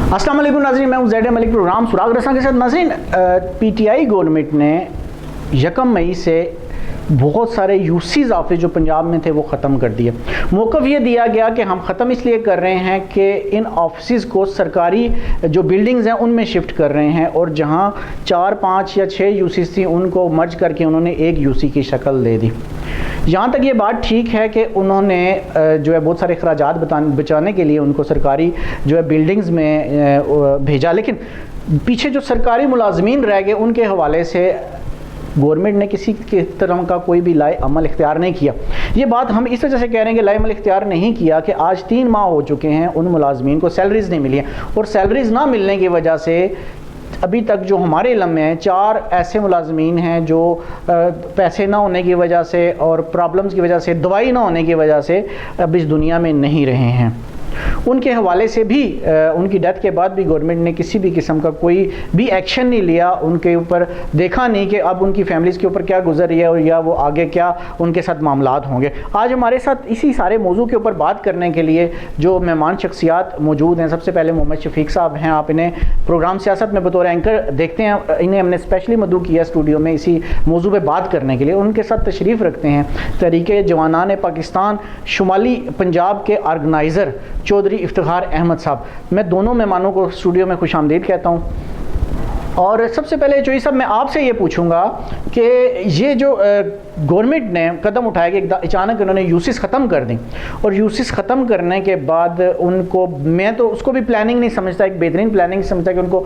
अस्सलाम वालेकुम नाज़रीन, मैं हूं ज़ैड मलिक। प्रोग्राम सुराग रसा के साथ। नाज़रीन, पीटीआई गवर्नमेंट ने 1 मई से बहुत सारे यूसीज़ ऑफिस जो पंजाब में थे वो ख़त्म कर दिए। मौक़िफ़ ये दिया गया कि हम ख़त्म इसलिए कर रहे हैं कि इन ऑफिस को सरकारी जो बिल्डिंग्स हैं उनमें शिफ्ट कर रहे हैं, और जहां 4, 5 या 6 यूसीज़ थी उनको मर्ज करके उन्होंने एक यूसी की शक्ल दे दी। यहाँ तक ये बात ठीक है कि उन्होंने जो है बहुत सारे अखराजात बचाने के लिए उनको सरकारी जो है बिल्डिंग्स में भेजा, लेकिन पीछे जो सरकारी मुलाजमीन रह गए उनके हवाले से गवर्नमेंट ने किसी के तरह का कोई भी लाए अमल इख्तियार नहीं किया। ये बात हम इस वजह से कह रहे हैं कि लाए अमल इख्तियार नहीं किया कि आज 3 माह हो चुके हैं उन मुलाजमीन को सैलरीज़ नहीं मिली हैं, और सैलरीज़ ना मिलने की वजह से अभी तक जो हमारे इल्म में 4 ऐसे मुलाजमीन हैं जो पैसे ना होने की वजह से और प्रॉब्लम्स की वजह से, दवाई ना होने की वजह से अब इस दुनिया में नहीं रहे हैं। उनके हवाले से भी उनकी डेथ के बाद भी गवर्नमेंट ने किसी भी किस्म का कोई भी एक्शन नहीं लिया, उनके ऊपर देखा नहीं कि अब उनकी फैमिलीज़ के ऊपर क्या गुजर रही है और या वो आगे क्या उनके साथ मामलात होंगे। आज हमारे साथ इसी सारे मौजू के ऊपर बात करने के लिए जो मेहमान शख्सियात मौजूद हैं, सबसे पहले मोहम्मद शफीक साहब हैं। आप इन्हें प्रोग्राम सियासत में बतौर एंकर देखते हैं, इन्हें हमने स्पेशली मदऊ किया स्टूडियो में इसी मौजू पर बात करने के लिए। उनके साथ तशरीफ़ रखते हैं तहरीके जवानान पाकिस्तान शुमाली पंजाब के ऑर्गेनाइज़र चौधरी इफ्तिखार अहमद साहब। मैं दोनों मेहमानों को स्टूडियो में खुशामदीद कहता हूँ। और सबसे पहले चौधरी साहब, मैं आपसे ये पूछूंगा कि ये जो गवर्नमेंट ने कदम उठाया कि अचानक उन्होंने यूसीस ख़त्म कर दी, और यूसीस ख़त्म करने के बाद उनको, मैं तो उसको भी प्लानिंग नहीं समझता, एक बेहतरीन प्लानिंग समझता कि उनको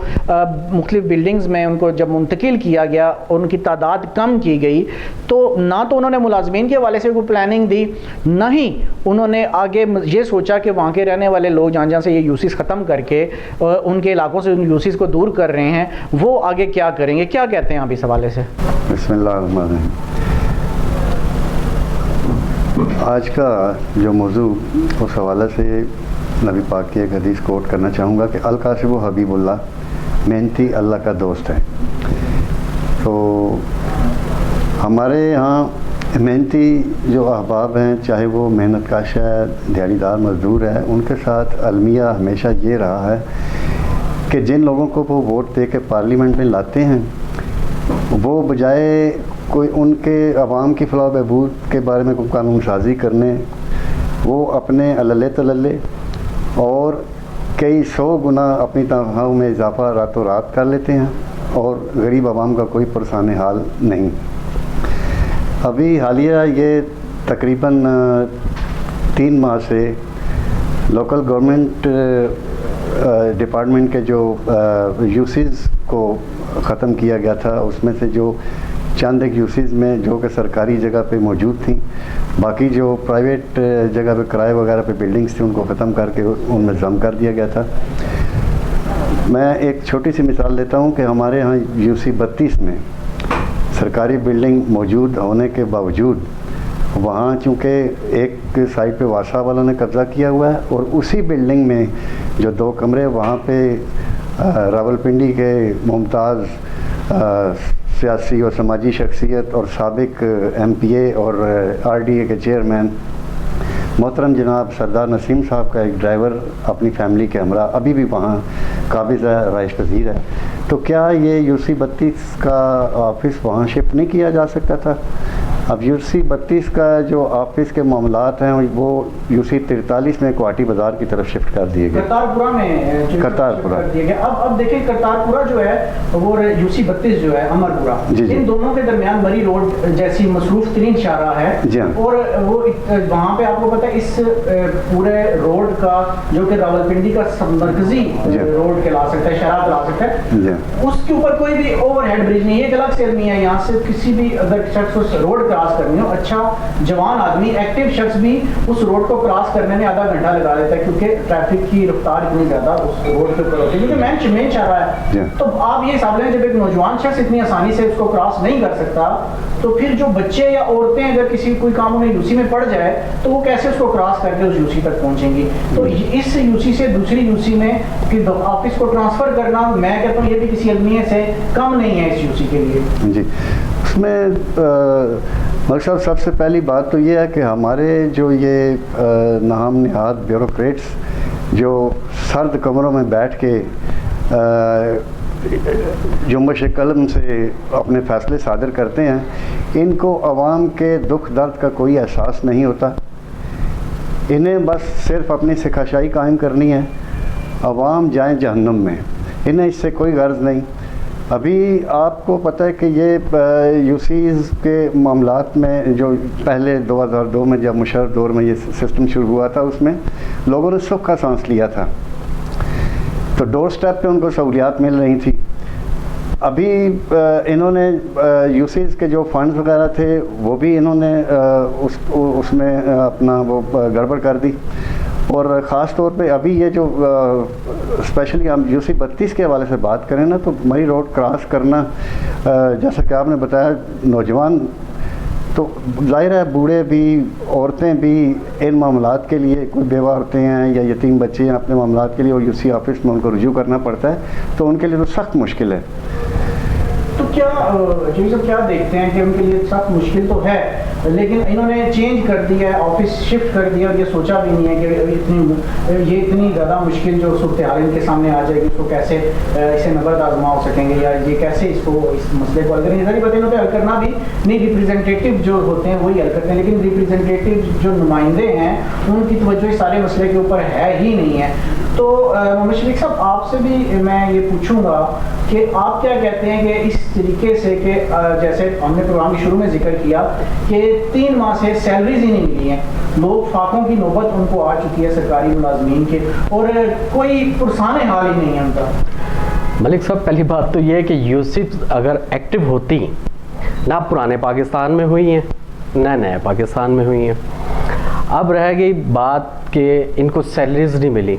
मुख्तलिफ़ बिल्डिंग्स में उनको जब मुंतकिल किया गया, उनकी तादाद कम की गई, तो ना तो उन्होंने मुलाजमीन के हवाले से कोई प्लानिंग दी, ना ही उन्होंने आगे ये सोचा कि वहाँ के रहने वाले लोग जहाँ जहाँ से ये यूसीस ख़त्म करके उनके इलाकों से उन यूसीस को दूर कर रहे हैं वो आगे क्या करेंगे। क्या कहते हैं आप इस हवाले से? बिस्मिल्लाह। आज का जो मौजू, उस हवाले से नबी पाक की एक हदीस कोट करना चाहूँगा कि अल कासिबु हबीबुल्लाह, मेहनती अल्लाह का दोस्त है। तो हमारे यहाँ मेहनती जो अहबाब हैं, चाहे वो मेहनत काश है, दिहाड़ीदार मज़दूर है, उनके साथ अलमिया हमेशा ये रहा है कि जिन लोगों को वो वोट दे के पार्लियामेंट में लाते हैं, वो बजाय कोई उनके अवाम की फलाह बहबूद के बारे में कोई कानून साजी करने, वो अपने अल्ले तल्ले और कई 100 गुना अपनी तनख्वाहों में इजाफा रातों रात कर लेते हैं, और गरीब आवाम का कोई परेशान हाल नहीं। अभी हालिया ये तकरीबन 3 माह से लोकल गवर्नमेंट डिपार्टमेंट के जो यूसीज़ को ख़त्म किया गया था, उसमें से जो चंद एक यूसीज़ में जो कि सरकारी जगह पे मौजूद थी, बाकी जो प्राइवेट जगह पे किराए वगैरह पे बिल्डिंग्स थी उनको ख़त्म करके उनमें जम कर दिया गया था। मैं एक छोटी सी मिसाल देता हूँ कि हमारे यहाँ यूसी 32 में सरकारी बिल्डिंग मौजूद होने के बावजूद वहाँ चूँकि एक साइड पे वासा वालों ने कब्ज़ा किया हुआ है, और उसी बिल्डिंग में जो 2 कमरे वहाँ पे रावलपिंडी के मुमताज़ सियासी और समाजी शख्सियत और साबिक MPA और RDA के चेयरमैन मोहतरम जनाब सरदार नसीम साहब का एक ड्राइवर अपनी फैमिली के हमरा अभी भी वहाँ काबिज़ है, राइश पज़ीर है। तो क्या ये यूसी 32 का ऑफिस वहाँ शिफ्ट नहीं किया जा सकता था? अब यूसी 32 का जो ऑफिस के मामलात हैं वो यूसी 43 में गुवाहाटी बाज़ार की तरफ शिफ्ट कर दिए गए, करतारपुरा में करतारपुरा कर दिए गए। अब देखिए, करतारपुरा जो है वो यूसी 32 जो है अमरपुरा, इन दोनों के दरमियान मरी रोड जैसी मसरूफ तरीन शाहरा है, और वो वहाँ पे आपको पता है इस पूरे रोड का जो कि रावलपिंडी का मरकजी रोड कहला सकता है, शहरा कहला सकता है, उसके ऊपर कोई भी ओवरहेड ब्रिज नहीं है। एक अलग से नहीं है, यहाँ से किसी भी अगर शख्स उस रोड क्रॉस करनी हो, अच्छा जवान आदमी, एक्टिव शख्स भी उस रोड को क्रॉस करने में आधा घंटा लगा लेता है, क्योंकि ट्रैफिक की रफ्तार इतनी ज़्यादा उस रोड के ऊपर होती है, क्योंकि मेन शाहरा है। तो आप ये हिसाब लें, जब एक नौजवान शख्स इतनी आसानी से उसको क्रॉस नहीं कर सकता, तो फिर जो बच्चे या औरतें अगर किसी कोई काम उन्हें यूसी में पड़ जाए तो वो कैसे उसको क्रॉस करके उस यूसी तक पहुँचेंगी? तो इस यूसी से दूसरी यूसी में ऑफिस को ट्रांसफ़र करना, मैं कहता हूँ ये भी किसी अलमिया से कम नहीं है इस यूसी के लिए। जी, उसमें मकसद सबसे पहली बात तो ये है कि हमारे जो ये नाम निहाद ब्यूरोक्रेट्स जो सर्द कमरों में बैठ के जुम्बश कलम से अपने फ़ैसले सादर करते हैं, इनको अवाम के दुख दर्द का कोई एहसास नहीं होता। इन्हें बस सिर्फ अपनी सिखाशाई कायम करनी है, अवाम जाए जहन्नुम में, इन्हें इससे कोई गर्ज नहीं। अभी आपको पता है कि ये यूसीज़ के मामलात में जो पहले 2002 में जब मुशर्रफ दौर में ये सिस्टम शुरू हुआ था, उसमें लोगों ने सुख का सांस लिया था, तो डोर स्टेप पे उनको सहूलियात मिल रही थी। अभी इन्होंने यूसीज़ के जो फंड्स वगैरह थे वो भी इन्होंने उसमें अपना वो गड़बड़ कर दी। और ख़ास तौर पे अभी ये जो स्पेशली हम यूसी 32 के हवाले से बात करें ना, तो मरी रोड क्रॉस करना, जैसा कि आपने बताया, नौजवान तो ज़ाहिर है, बूढ़े भी, औरतें भी इन मामलात के लिए, कोई बेवा औरतें हैं या यतीम बच्चे हैं, अपने मामलात के लिए और यूसी ऑफिस में उनको रुजू करना पड़ता है, तो उनके लिए तो सख्त मुश्किल है। तो क्या जी साहब क्या देखते हैं कि उनके लिए सख्त मुश्किल तो है, लेकिन इन्होंने चेंज कर दिया है, ऑफिस शिफ्ट कर दिया, और ये सोचा भी नहीं है कि इतनी ज़्यादा मुश्किल जो सूरत हाल इनके सामने आ जाएगी, उसको कैसे इसे नबर्द आजमा हो सकेंगे, या ये कैसे इस मसले को हल करेंगे। नजरी बतनों पर हल करना भी नहीं, रिप्रेजेंटेटिव जो होते हैं वही हल करते हैं, लेकिन रिप्रेजेंटेटिव जो नुमाइंदे हैं उनकी तवज्जो इस सारे मसले के ऊपर है ही नहीं है। तो मोहम्मद शफीक साहब, आपसे भी मैं ये पूछूंगा कि आप क्या कहते हैं कि इस तरीके से कि जैसे हमने प्रोग्राम के शुरू में जिक्र किया कि 3 माह से सैलरीज ही नहीं मिली हैं, लोग फाकों की नौबत उनको आ चुकी है सरकारी मुलाजमीन के, और कोई पुरसाने हाल ही नहीं है उनका। मलिक साहब, पहली बात तो ये है कि यूसिफ अगर एक्टिव होती, ना पुराने पाकिस्तान में हुई हैं ना नए पाकिस्तान में हुई हैं। अब रह गई बात कि इनको सैलरीज नहीं मिली।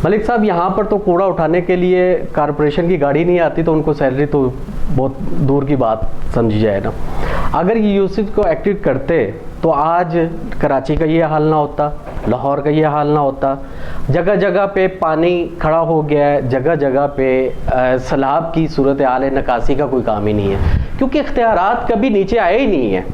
मलिक साहब, यहाँ पर तो कूड़ा उठाने के लिए कारपोरेशन की गाड़ी नहीं आती, तो उनको सैलरी तो बहुत दूर की बात समझी जाए ना। अगर ये यूसिफ को एक्टिव करते तो आज कराची का ये हाल ना होता, लाहौर का ये हाल ना होता। जगह जगह पे पानी खड़ा हो गया है, जगह जगह पे सैलाब की सूरत हाल है, निकासी का कोई काम ही नहीं है, क्योंकि इख्तियारात कभी नीचे आए ही नहीं है।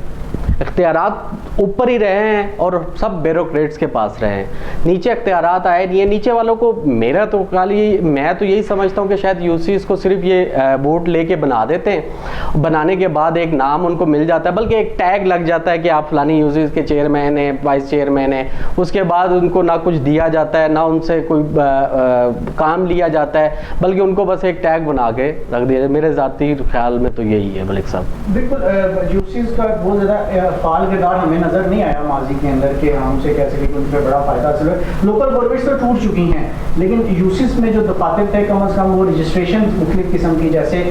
इख्तियारात ऊपर ही रहे हैं और सब ब्यूरोक्रेट्स के पास रहे हैं, नीचे इख्तियारात आए नहीं है। नीचे वालों को मेरा तो खाली, मैं तो यही समझता हूँ कि शायद यूसीज़ को सिर्फ ये बोर्ड लेके बना देते हैं, बनाने के बाद एक नाम उनको मिल जाता है, बल्कि एक टैग लग जाता है कि आप फलानी यूसीज़ के चेयरमैन हैं, वाइस चेयरमैन हैं। उसके बाद उनको ना कुछ दिया जाता है, ना उनसे कोई काम लिया जाता है, बल्कि उनको बस एक टैग बना के रख दिया जाए। मेरे ज़ाती ख्याल में तो यही है मलिक साहब। बिल्कुल, यूसीज़ का बहुत ज़्यादा फाल किरदार हमें नज़र नहीं आया माजी के अंदर कि हमसे कैसे कि उन पर बड़ा फ़ायदा हासिल है। लोकल गवर्नमेंट्स तो टूट चुकी हैं, लेकिन यूसीज़ में जो दफातर थे कम अज़ कम वो रजिस्ट्रेशन मुख्तलिफ़ किस्म की, जैसे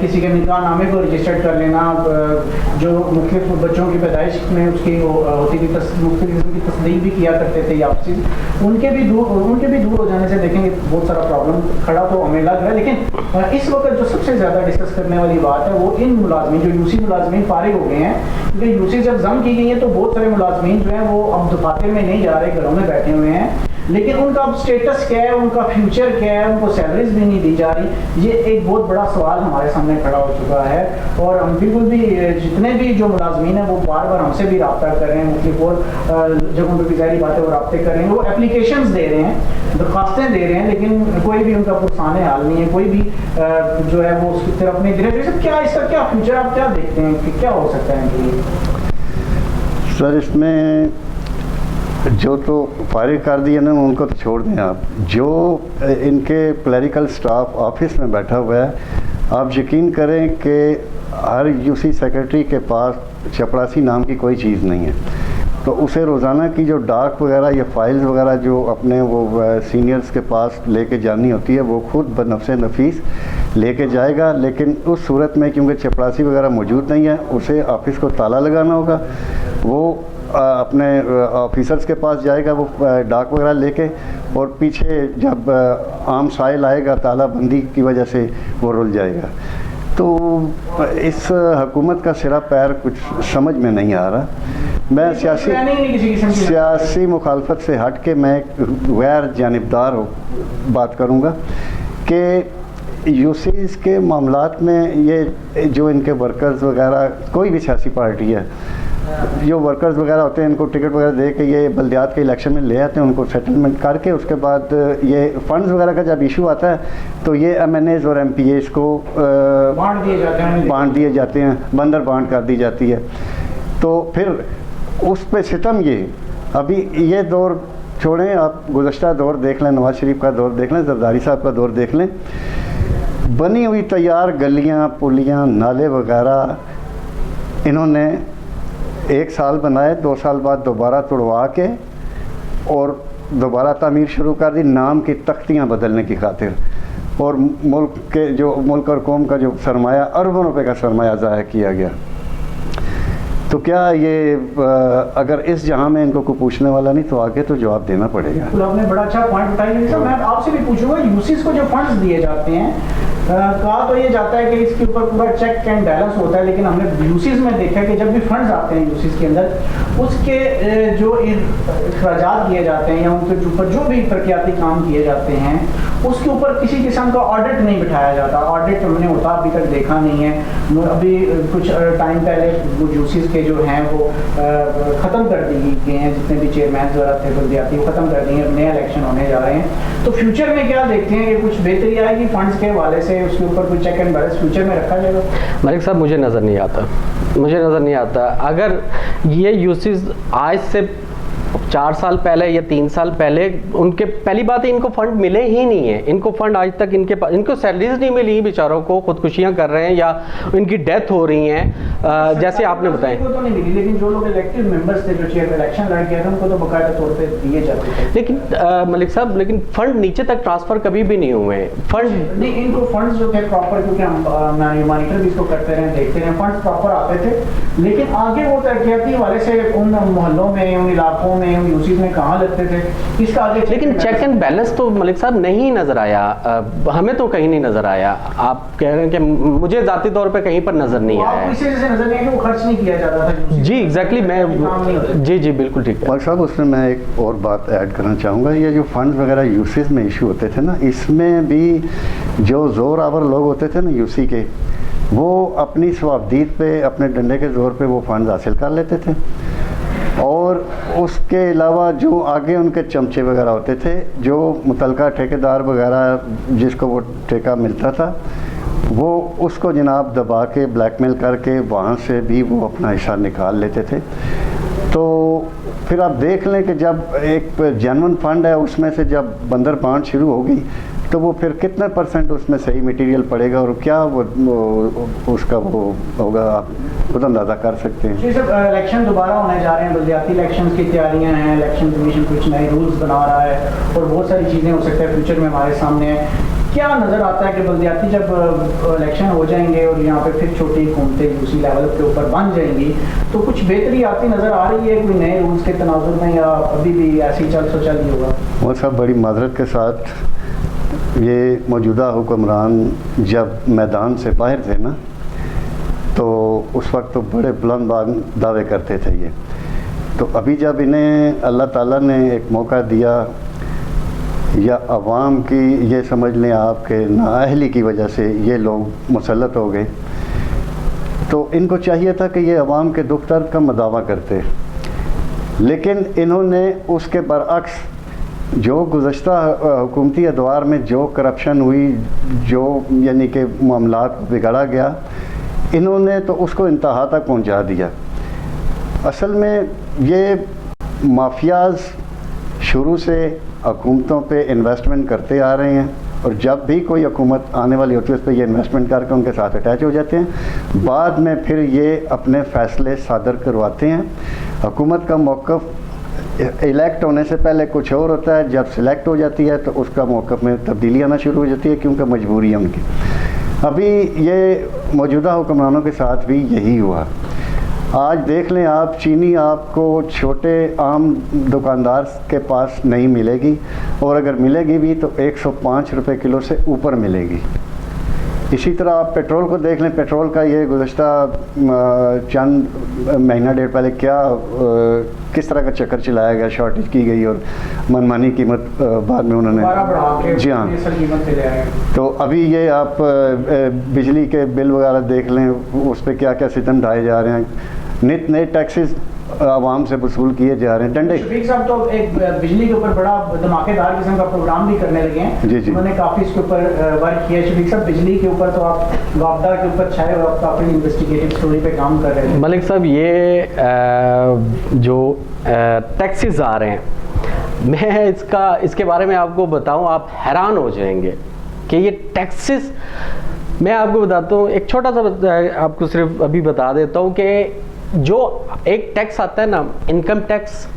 किसी के निकाह नामे को रजिस्टर्ड कर लेना, जो मुख्तलिफ़ बच्चों की पैदाइश में उसकी होती थी, मुख्तलिफ़ किस्म की तस्दीक भी किया करते थे ऑफिस, उनके भी दूर हो जाने से देखेंगे बहुत सारा प्रॉब्लम खड़ा तो हमें लग रहा है। लेकिन इस वक्त जो सबसे ज़्यादा डिस्कस करने वाली बात है वो इन मुलाजमीन, जो यूसी मुलाजमीन फारिग हो गए हैं, क्योंकि यूसी जब जम की गई है तो बहुत सारे मुलाजमीन जो हैं वो अब दफातर में नहीं जा रहे, घरों में बैठे हुए हैं, लेकिन उनका अब स्टेटस क्या है, उनका फ्यूचर क्या है, उनको सैलरीज भी नहीं दी जा रही। ये एक बहुत बड़ा सवाल हमारे सामने खड़ा हो चुका है, और हम बिल्कुल भी जितने भी जो मुलाजमीन हैं वो बार बार हमसे भी रब्ता कर रहे हैं, मुख्तलिफ और जगहों पर भी ज़ाहिर बात है वो रब्ते कर रहे हैं, वो एप्लीकेशंस दे रहे हैं, दरख्वास्तें दे रहे हैं, लेकिन कोई भी उनका पुरसाने हाल नहीं है, कोई भी जो है वो उसकी तरफ नहीं दे रहे। क्या इसका क्या फ्यूचर आप क्या देखते हैं कि क्या हो सकता है इनके लिए? सर, इसमें जो तो फारिग कर दिए ना उनको तो छोड़ दें आप, जो इनके क्लरिकल स्टाफ ऑफिस में बैठा हुआ है, आप यकीन करें कि हर यूसी सेक्रेटरी के पास चपरासी नाम की कोई चीज़ नहीं है, तो उसे रोज़ाना की जो डाक वगैरह या फाइल्स वगैरह जो अपने वो सीनियर्स के पास लेके जानी होती है वो खुद बनफ़से नफीस लेके जाएगा। लेकिन उस सूरत में क्योंकि चपरासी वगैरह मौजूद नहीं है, उसे ऑफिस को ताला लगाना होगा, वो अपने ऑफिसर्स के पास जाएगा वो डाक वगैरह लेके, और पीछे जब आम साइल आएगा तालाबंदी की वजह से वो रुल जाएगा। तो इस हुकूमत का सिरा पैर कुछ समझ में नहीं आ रहा। मैं सियासी मुखालफत से हट के मैं गैर जानिबदार बात करूँगा कि यूसीज़ के मामलात में ये जो इनके वर्कर्स वगैरह, कोई भी सियासी पार्टी है, जो वर्कर्स वगैरह होते हैं इनको टिकट वगैरह दे के ये बल्दियात के इलेक्शन में ले आते हैं, उनको सेटलमेंट करके उसके बाद ये फंड्स वगैरह का जब इशू आता है तो ये MNAs और MPAs को बांट दिए जाते हैं, बंदर बांट कर दी जाती है। तो फिर उस पे सितम ये अभी ये दौर छोड़ें, आप गुज़श्ता दौर देख लें, नवाज शरीफ का दौर देख लें, जरदारी साहब का दौर देख लें, बनी हुई तैयार गलियां पुलियां नाले वगैरह इन्होंने 1 साल बनाए, 2 साल बाद दोबारा तुड़वा के और दोबारा तामीर शुरू कर दी, नाम की तख्तियाँ बदलने की खातिर, और मुल्क और कौम का जो सरमाया अरबों रुपए का सरमाया ज़ाया किया गया। तो क्या ये अगर इस जहां में इनको कोई पूछने वाला नहीं तो आगे तो जवाब देना पड़ेगा। तो आपने बड़ा अच्छा पॉइंट उठाया। मैं आपसे भी पूछूंगा, यूसीज को जो फंड्स दिए जाते हैं, कहा तो ये जाता है कि इसके ऊपर पूरा चेक एंड बैलेंस होता है, लेकिन हमने यूसीज में देखा कि जब भी फंड्स आते हैं यूसीज के अंदर, उसके जो अखराजात दिए जाते हैं या उनके ऊपर जो भी तरक्याती काम किए जाते हैं उसके ऊपर किसी किस्म का ऑडिट नहीं बिठाया जाता। ऑडिट हमने होता अभी तक देखा नहीं है। अभी कुछ टाइम पहले वो यूसीज के जो हैं वो ख़त्म कर दी गए हैं, जितने भी चेयरमैन वगैरह थे बल्दियाती वो ख़त्म कर दिए, नए इलेक्शन होने जा रहे हैं। तो फ्यूचर में क्या देखते हैं कि कुछ बेहतरी आएगी फंड्स के हवाले से, उसके ऊपर कोई चेक एंड बैलेंस फ्यूचर में रखा जाएगा? मलिक साहब मुझे नज़र नहीं आता अगर ये यूसीज आज से 4 साल पहले या 3 साल पहले, उनके पहली बात है इनको फंड मिले ही नहीं है। इनको फंड आज तक इनको सैलरीज नहीं मिली, बेचारों को खुदकुशियां कर रहे हैं या इनकी डेथ हो रही हैं, जैसे आपने बताया। तो नहीं मिली, लेकिन जो लोग इलेक्टेड मेंबर्स थे, जो चेयर इलेक्शन लड़ गए थे, उनको तो बकायदा तौर पे दिए जाते थे। लेकिन मलिक साहब, लेकिन फंड नीचे तक ट्रांसफर कभी भी नहीं हुए फंड नहीं, इनको फंड्स जो थे प्रॉपर, क्योंकि हम मॉनिटर भी इसको करते रहे, देखते रहे, फंड्स प्रॉपर आते थे, लेकिन आगे वो तरक्याती वाले से उन मोहल्लों में, उन इलाकों में, उन यूसीज में कहाँ लगते थे, इसका आगे लेकिन चेक एंड बैलेंस तो मलिक साहब नहीं नजर आया, हमें तो कहीं नहीं नजर आया। आप कह रहे हैं कि मुझे जाती तौर पे कहीं पर नजर नहीं आया। इसी वजह से नजर नहीं आया कि वो खर्च नहीं किया जाता था। जी एग्जैक्टली, मैं जी बिल्कुल ठीक है। और साहब उसमें मैं एक और बात ऐड करना चाहूँगा, ये जो फंड वगैरह यूसीज में इशू होते थे ना, इसमें भी जो जोर आवर लोग होते थे ना यूसी के, वो अपनी स्वाबदीद पे, अपने डंडे के जोर पे वो फंड हासिल कर लेते थे, और उसके अलावा जो आगे उनके चमचे वगैरह होते थे, जो मुतलका ठेकेदार वगैरह जिसको वो ठेका मिलता था, वो उसको जनाब दबा के ब्लैकमेल करके वहाँ से भी वो अपना हिस्सा निकाल लेते थे। तो फिर आप देख लें कि जब एक जेन्युइन फंड है उसमें से जब बंदर बांट शुरू होगी तो वो फिर कितने % उसमें सही मटेरियल पड़ेगा और क्या वो उसका वो होगा, आप खुद अंदाज़ा कर सकते हैं। जी सर, इलेक्शन दोबारा होने जा रहे हैं, बल्दियाती इलेक्शन की तैयारियां हैं, इलेक्शन कमीशन कुछ नए रूल्स बना रहा है और बहुत सारी चीज़ें हो सकता है फ्यूचर में हमारे सामने है। क्या नज़र आता है कि बल्दियाती जब इलेक्शन हो जाएंगे और यहाँ पे फिर छोटी हुकूमतें यूसी लेवल के ऊपर बन जाएंगी तो कुछ बेहतरी आती नज़र आ रही है कोई नए रूल्स के तनाजुर में, या अभी भी ऐसी चल ही होगा? वो सब बड़ी माजरत के साथ, ये मौजूदा हुक्मरान जब मैदान से बाहर थे ना, तो उस वक्त तो बड़े बुलंद दावे करते थे ये। तो अभी जब इन्हें अल्लाह ताला ने एक मौका दिया, या अवाम की ये समझ लें आपके नाअहली की वजह से ये लोग मुसल्लत हो गए, तो इनको चाहिए था कि ये अवाम के दुख दर्द का मदावा करते, लेकिन इन्होंने उसके बरअक्स जो गुज़श्ता हुकूमती अदवार में जो करप्शन हुई, जो यानी कि मामलात बिगड़ा गया, इन्होंने तो उसको इंतहा तक पहुंचा दिया। असल में ये माफियाज शुरू से हुकूमतों पे इन्वेस्टमेंट करते आ रहे हैं, और जब भी कोई हुकूमत आने वाली होती है उस पर ये इन्वेस्टमेंट करके उनके साथ अटैच हो जाते हैं। बाद में फिर ये अपने फ़ैसले सादर करवाते हैं। हुकूमत का मौक़िफ़ इलेक्ट होने से पहले कुछ और होता है, जब सिलेक्ट हो जाती है तो उसका मौक़िफ़ में तब्दीली आना शुरू हो जाती है, क्योंकि मजबूरी है उनकी। अभी ये मौजूदा हुक्मरानों के साथ भी यही हुआ। आज देख लें आप, चीनी आपको छोटे आम दुकानदार के पास नहीं मिलेगी, और अगर मिलेगी भी तो 105 रुपये किलो से ऊपर मिलेगी। इसी तरह आप पेट्रोल को देख लें, पेट्रोल का ये गुज़श्ता चंद महीना डेढ़ पहले क्या किस तरह का चक्कर चलाया गया, शॉर्टेज की गई और मनमानी कीमत बाद में उन्होंने, जी हाँ। तो अभी ये आप बिजली के बिल वगैरह देख लें, उस पर क्या क्या सितम ढाए जा रहे हैं। नित नए टैक्सेस आवाम से वसूल किए जा रहे हैं। डंडे शफीक साहब तो एक बिजली के ऊपर बड़ा धमाकेदार किस्म का प्रोग्राम भी करने लगे हैं। जी जी, उन्होंने काफ़ी इसके ऊपर वर्क किया है। शफीक साहब, बिजली के ऊपर तो आप वापडा के ऊपर छाए हुए, आप काफ़ी इन्वेस्टिगेटिव स्टोरी पे काम कर रहे हैं। मलिक साहब, ये जो टैक्सेस आ रहे हैं, मैं इसके बारे में आपको बताऊं, आप हैरान हो जाएंगे कि ये टैक्सेस, मैं आपको बताता हूँ, एक छोटा सा आपको सिर्फ अभी बता देता हूँ कि जो एक टैक्स आता है ना, income tax,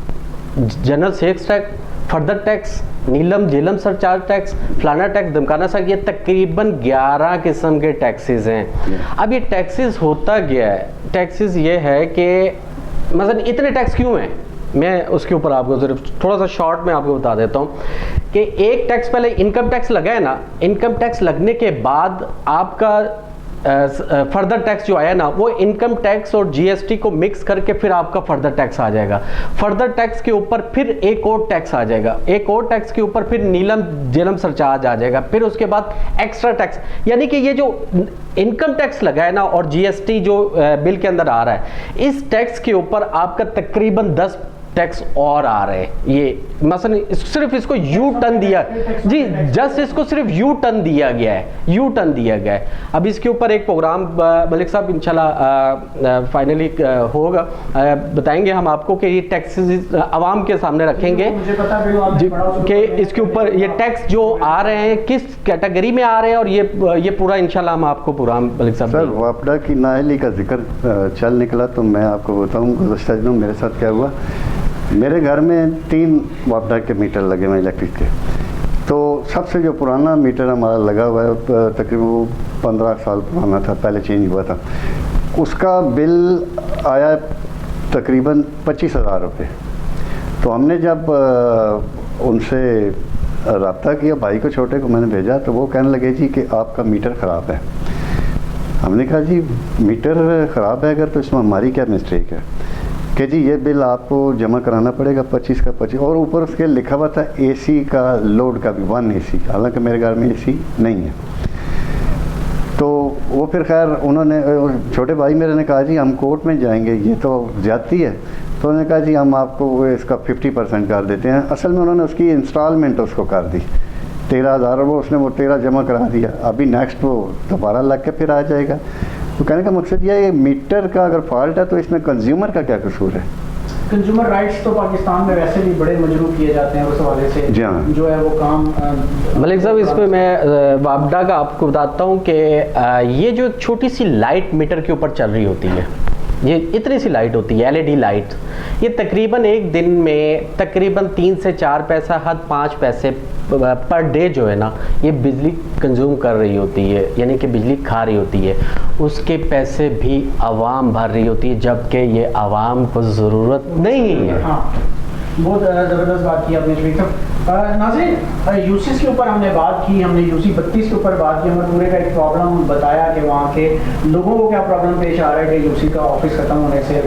general sales tax, further tax, Neelum Jhelum surcharge tax, फलाना टैक्स, धमकाना टैक्स, ये तकरीबन 11 किस्म के टैक्सेस हैं। अब ये टैक्सेस होता क्या है, टैक्सेस ये है कि मतलब इतने टैक्स क्यों हैं, मैं उसके ऊपर आपको सिर्फ थोड़ा सा शॉर्ट में आपको बता देता हूँ कि एक टैक्स पहले इनकम टैक्स लगा है ना, इनकम टैक्स लगने के बाद आपका फर्दर टैक्स जो आया ना, वो इनकम टैक्स और जीएसटी को मिक्स करके फिर आपका फर्दर टैक्स आ जाएगा। फर्दर टैक्स के ऊपर फिर एक और टैक्स आ जाएगा, एक और टैक्स के ऊपर फिर नीलम झेलम सरचार्ज आ जाएगा, फिर उसके बाद एक्स्ट्रा टैक्स। यानी कि ये जो इनकम टैक्स लगा है ना और जीएसटी जो बिल के अंदर आ रहा है, इस टैक्स के ऊपर आपका तकरीबन 10 टैक्स और आ रहे हैं। ये मसलन सिर्फ इसको यू टर्न दिया जी, जस्ट इसको सिर्फ यू टर्न दिया गया है, यू टर्न दिया गया है। अब इसके ऊपर एक प्रोग्राम मलिक साहब इंशाल्लाह फाइनली होगा, बताएंगे हम आपको कि ये टैक्सेस आवाम के सामने रखेंगे कि इसके ऊपर ये टैक्स जो आ रहे हैं किस कैटेगरी में आ रहे हैं, और ये पूरा इंशाल्लाह हम आपको पूरा मलिक साहब। सर, वापडा की नाअहली का जिक्र चल निकला तो मैं आपको बताऊँ गुज़श्ता दिनों मेरे साथ क्या हुआ। मेरे घर में 3 वापडा के मीटर लगे हुए इलेक्ट्रिक के। तो सबसे जो पुराना मीटर हमारा लगा हुआ है तकरीबन 15 साल पुराना था, पहले चेंज हुआ था। उसका बिल आया तकरीबन 25,000 रुपये। तो हमने जब उनसे रब्ता किया, भाई को छोटे को मैंने भेजा, तो वो कहने लगे जी कि आपका मीटर ख़राब है। हमने कहा जी मीटर ख़राब है अगर तो इसमें हमारी क्या मिस्टेक है कि जी ये बिल आपको जमा कराना पड़ेगा 25 का 25, और ऊपर उसके लिखा हुआ था एसी का लोड का भी 1 एसी, हालांकि मेरे घर में एसी नहीं है। तो वो फिर खैर उन्होंने, छोटे भाई मेरे ने कहा जी हम कोर्ट में जाएंगे, ये तो ज़्यादती है। तो उन्होंने कहा जी हम आपको इसका 50% कर देते हैं। असल में उन्होंने उसकी इंस्टॉलमेंट उसको कर दी 13,000, वो उसने वो 13 जमा करा दिया। अभी नेक्स्ट वो दोबारा लग के फिर आ जाएगा। तो कहने का मकसद यह है मीटर का अगर फॉल्ट है तो इसमें कंज्यूमर का क्या कसूर है। कंज्यूमर राइट्स तो पाकिस्तान में वैसे भी बड़े मजरूह किए जाते हैं, उस हवाले से जो है वो काम। मलिक साहब, इस पर मैं वापडा का आपको बताता हूँ कि ये जो एक छोटी सी लाइट मीटर के ऊपर चल रही होती है, ये इतनी सी लाइट होती है, एलईडी लाइट, ये तकरीबन एक दिन में तकरीबन 3 से 4 पैसा, हद 5 पैसे पर डे जो है ना, ये बिजली कंज्यूम कर रही होती है, यानी कि बिजली खा रही होती है। उसके पैसे भी आवाम भर रही होती है, जबकि ये आवाम को ज़रूरत नहीं है। हाँ, बहुत ज़बरदस्त बात की आपने शफीक साहब। नाज़रीन, यूसीस के ऊपर हमने बात की, हमने यूसी 32 के ऊपर बात की, हमने पूरे का एक प्रॉब्लम बताया कि वहाँ के लोगों को क्या प्रॉब्लम पेश आ रहा है कि यूसी का ऑफिस ख़त्म होने से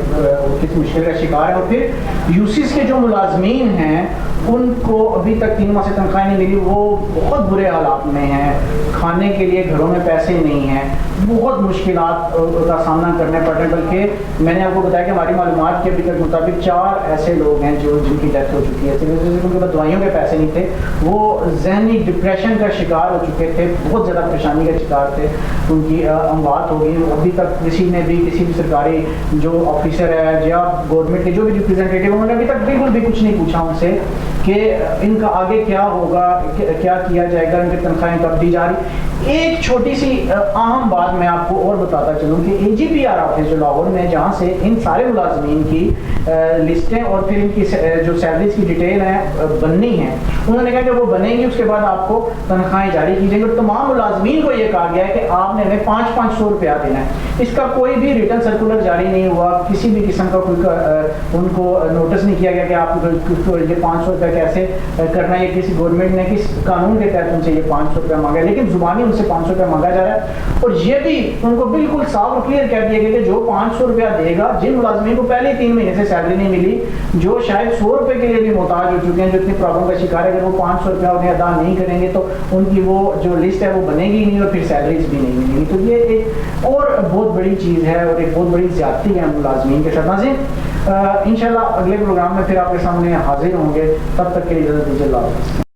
किस मुश्किल का शिकार है। और फिर यूसीस के जो मुलाजमीन हैं उनको अभी तक 3 माह से तनख्वाह नहीं मिली, वो बहुत बुरे हालात में हैं, खाने के लिए घरों में पैसे नहीं हैं, बहुत मुश्किलात का सामना करने पड़ रहे हैं। बल्कि मैंने आपको बताया कि हमारी मालूमात के अभी तक मुताबिक 4 ऐसे लोग हैं जिनकी डेथ हो चुकी है, उनके पास दवाइयों के पैसे नहीं थे, वो जहनी डिप्रेशन का शिकार हो चुके थे, बहुत ज़्यादा परेशानी का शिकार थे, उनकी अमवात हो गई। अभी तक किसी भी सरकारी जो ऑफिसर है या गवर्नमेंट के जो भी रिप्रेजेंटेटिव, उन्होंने अभी तक बिल्कुल भी कुछ नहीं पूछा उनसे कि इनका आगे क्या होगा, क्या किया जाएगा, इनकी तनख्वाहें कब दी जा रही। एक छोटी सी अहम बात मैं आपको और बताता चलूँ कि AGPR ऑफिस जो लाहौर में, जहाँ से इन सारे मुलाजमीन की लिस्टें और फिर इनकी जो सैलरीज की डिटेल है बननी है, उन्होंने कहा कि वो बनेंगी, उसके बाद आपको तनख्वाहें जारी की जाएंगी। और तमाम मुलाजमीन को ये कहा गया है कि आपने हमें 500 रुपया देना है। इसका कोई भी रिटर्न सर्कुलर जारी नहीं हुआ, किसी भी किस्म का कोई उनको नोटिस नहीं किया गया कि आप ये 500 रुपया कैसे करना है, किसी गवर्नमेंट ने किस कानून के तहत उनसे ये 500 रुपया मांगा है, लेकिन जुबानी उनसे 500 रुपया मांगा जा रहा है। और ये भी उनको बिल्कुल साफ और क्लियर कह दिया गया कि जो 500 रुपया देगा, जिन मुलाजमीन को पहले 3 महीने से सैलरी नहीं मिली, जो शायद 100 रुपये के लिए भी मोहताज हो चुके हैं, जो इतनी प्रॉब्लम का शिकार है, अगर वो 500 रुपया उन्हें अदा नहीं करेंगे तो उनकी वो जो लिस्ट है वो बनेगी नहीं और फिर सैलरीज भी नहीं मिलेंगी। तो ये एक और बहुत बड़ी चीज़ है और एक बहुत बड़ी ज़्यादती है मुलाजमीन के साथ। नाज़रीन इंशाल्लाह अगले प्रोग्राम में फिर आपके सामने हाजिर होंगे, तब तक के लिए इजाज़त दीजिए। अल्लाह हाफ़िज़।